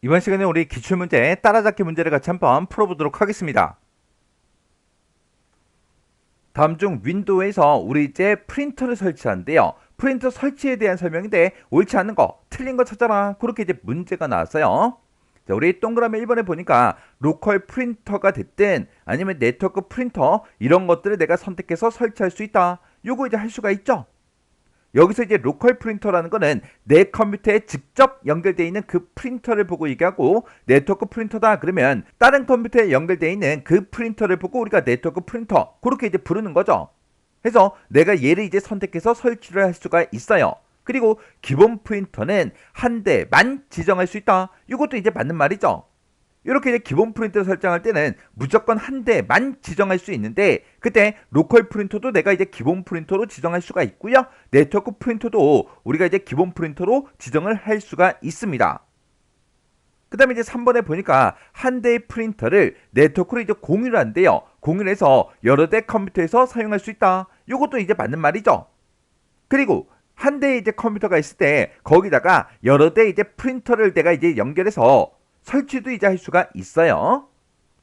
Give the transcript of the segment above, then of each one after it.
이번 시간에 우리 기출문제 따라잡기 문제를 같이 한번 풀어보도록 하겠습니다. 다음 중 윈도우에서 우리 이제 프린터를 설치하는데요. 프린터 설치에 대한 설명인데 옳지 않은 거, 틀린 거 찾아라. 그렇게 이제 문제가 나왔어요. 자, 우리 동그라미 1번에 보니까 로컬 프린터가 됐든 아니면 네트워크 프린터 이런 것들을 내가 선택해서 설치할 수 있다. 요거 이제 할 수가 있죠. 여기서 이제 로컬 프린터라는 거는 내 컴퓨터에 직접 연결되어 있는 그 프린터를 보고 얘기하고, 네트워크 프린터다 그러면 다른 컴퓨터에 연결되어 있는 그 프린터를 보고 우리가 네트워크 프린터 그렇게 이제 부르는 거죠. 그래서 내가 얘를 이제 선택해서 설치를 할 수가 있어요. 그리고 기본 프린터는 한 대만 지정할 수 있다. 이것도 이제 맞는 말이죠. 이렇게 이제 기본 프린터 설정할 때는 무조건 한 대만 지정할 수 있는데, 그때 로컬 프린터도 내가 이제 기본 프린터로 지정할 수가 있고요. 네트워크 프린터도 우리가 이제 기본 프린터로 지정을 할 수가 있습니다. 그 다음에 이제 3번에 보니까 한 대의 프린터를 네트워크로 이제 공유를 한대요. 공유를 해서 여러 대 컴퓨터에서 사용할 수 있다. 이것도 이제 맞는 말이죠. 그리고 한 대의 이제 컴퓨터가 있을 때 거기다가 여러 대 이제 프린터를 내가 이제 연결해서 설치도 이제 할 수가 있어요.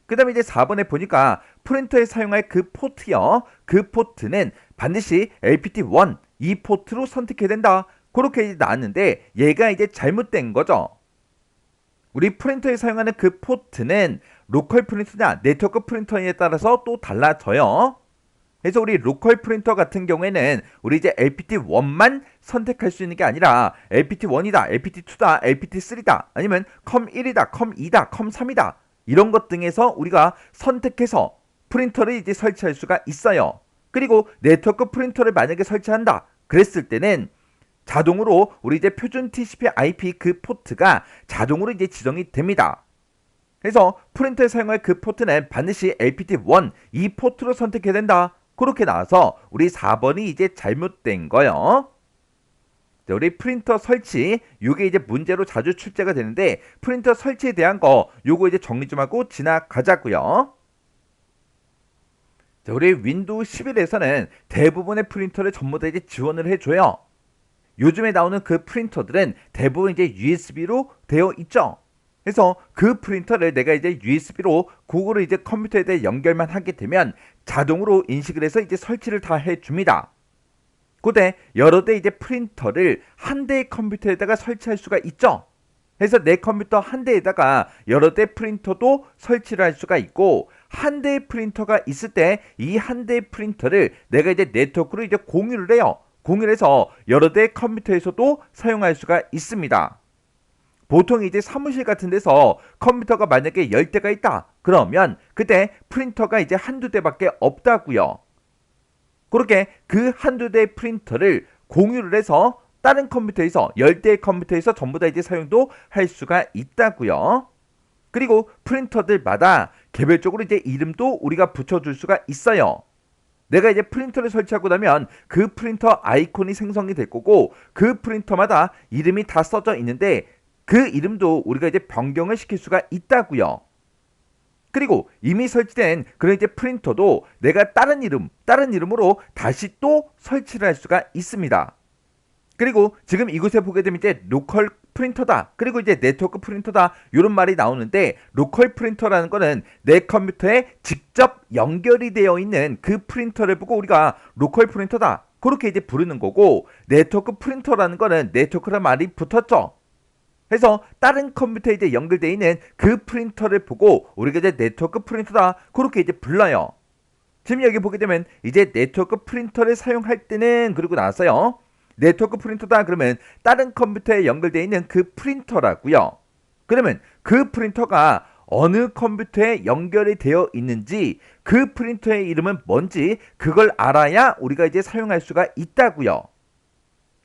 그 다음에 이제 4번에 보니까 프린터에 사용할 그 포트요. 그 포트는 반드시 LPT1 이 포트로 선택해야 된다. 그렇게 이제 나왔는데 얘가 이제 잘못된 거죠. 우리 프린터에 사용하는 그 포트는 로컬 프린터냐 네트워크 프린터에 따라서 또 달라져요. 그래서 우리 로컬 프린터 같은 경우에는 우리 이제 LPT1만 선택할 수 있는 게 아니라 LPT1이다, LPT2다, LPT3다, 아니면 컴1이다, 컴2다, 컴3이다 이런 것 등에서 우리가 선택해서 프린터를 이제 설치할 수가 있어요. 그리고 네트워크 프린터를 만약에 설치한다 그랬을 때는 자동으로 우리 이제 표준 TCP/IP 그 포트가 자동으로 이제 지정이 됩니다. 그래서 프린터에 사용할 그 포트는 반드시 LPT1 이 포트로 선택해야 된다. 그렇게 나와서 우리 4번이 이제 잘못된 거요. 우리 프린터 설치 요게 이제 문제로 자주 출제가 되는데, 프린터 설치에 대한 거 요거 이제 정리 좀 하고 지나가자고요. 우리 윈도우 11에서는 대부분의 프린터를 전부 다 이제 지원을 해줘요. 요즘에 나오는 그 프린터들은 대부분 이제 USB로 되어 있죠. 그래서 그 프린터를 내가 이제 USB로 그거를 이제 컴퓨터에 대해 연결만 하게 되면 자동으로 인식을 해서 이제 설치를 다 해줍니다. 그때 여러 대 이제 프린터를 한 대의 컴퓨터에다가 설치할 수가 있죠. 그래서 내 컴퓨터 한 대에다가 여러 대 프린터도 설치를 할 수가 있고, 한 대의 프린터가 있을 때 이 한 대의 프린터를 내가 이제 네트워크로 이제 공유를 해요. 공유를 해서 여러 대의 컴퓨터에서도 사용할 수가 있습니다. 보통 이제 사무실 같은 데서 컴퓨터가 만약에 10대가 있다 그러면 그때 프린터가 이제 한두 대밖에 없다고요. 그렇게 그 한두 대의 프린터를 공유를 해서 다른 컴퓨터에서 10대의 컴퓨터에서 전부 다 이제 사용도 할 수가 있다고요. 그리고 프린터들마다 개별적으로 이제 이름도 우리가 붙여줄 수가 있어요. 내가 이제 프린터를 설치하고 나면 그 프린터 아이콘이 생성이 될 거고, 그 프린터마다 이름이 다 써져 있는데 그 이름도 우리가 이제 변경을 시킬 수가 있다고요. 그리고 이미 설치된 그런 이제 프린터도 내가 다른 이름으로 다시 또 설치를 할 수가 있습니다. 그리고 지금 이곳에 보게 되면 이제 로컬 프린터다, 그리고 이제 네트워크 프린터다 이런 말이 나오는데, 로컬 프린터라는 거는 내 컴퓨터에 직접 연결이 되어 있는 그 프린터를 보고 우리가 로컬 프린터다 그렇게 이제 부르는 거고, 네트워크 프린터라는 거는 네트워크라는 말이 붙었죠. 그래서 다른 컴퓨터에 이제 연결되어 있는 그 프린터를 보고 우리가 이제 네트워크 프린터다 그렇게 이제 불러요. 지금 여기 보게 되면 이제 네트워크 프린터를 사용할 때는 그리고 나서요. 네트워크 프린터다 그러면 다른 컴퓨터에 연결되어 있는 그 프린터라고요. 그러면 그 프린터가 어느 컴퓨터에 연결이 되어 있는지, 그 프린터의 이름은 뭔지 그걸 알아야 우리가 이제 사용할 수가 있다고요.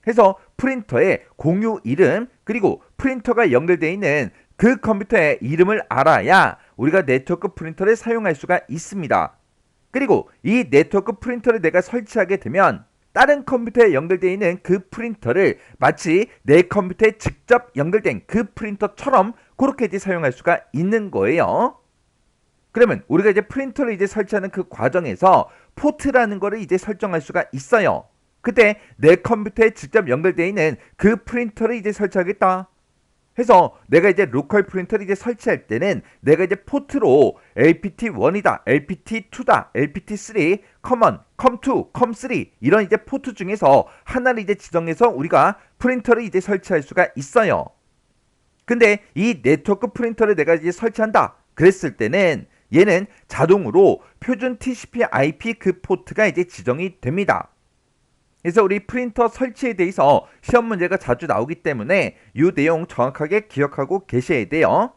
해서 프린터의 공유 이름 그리고 프린터가 연결되어 있는 그 컴퓨터의 이름을 알아야 우리가 네트워크 프린터를 사용할 수가 있습니다. 그리고 이 네트워크 프린터를 내가 설치하게 되면 다른 컴퓨터에 연결되어 있는 그 프린터를 마치 내 컴퓨터에 직접 연결된 그 프린터처럼 그렇게 이제 사용할 수가 있는 거예요. 그러면 우리가 이제 프린터를 이제 설치하는 그 과정에서 포트라는 거를 이제 설정할 수가 있어요. 그때 내 컴퓨터에 직접 연결되어 있는 그 프린터를 이제 설치하겠다 해서 내가 이제 로컬 프린터를 이제 설치할 때는 내가 이제 포트로 LPT1이다, LPT2다, LPT3, 커먼, 컴2, 컴3 이런 이제 포트 중에서 하나를 이제 지정해서 우리가 프린터를 이제 설치할 수가 있어요. 근데 이 네트워크 프린터를 내가 이제 설치한다 그랬을 때는 얘는 자동으로 표준 TCP/IP 그 포트가 이제 지정이 됩니다. 그래서 우리 프린터 설치에 대해서 시험 문제가 자주 나오기 때문에 이 내용 정확하게 기억하고 계셔야 돼요.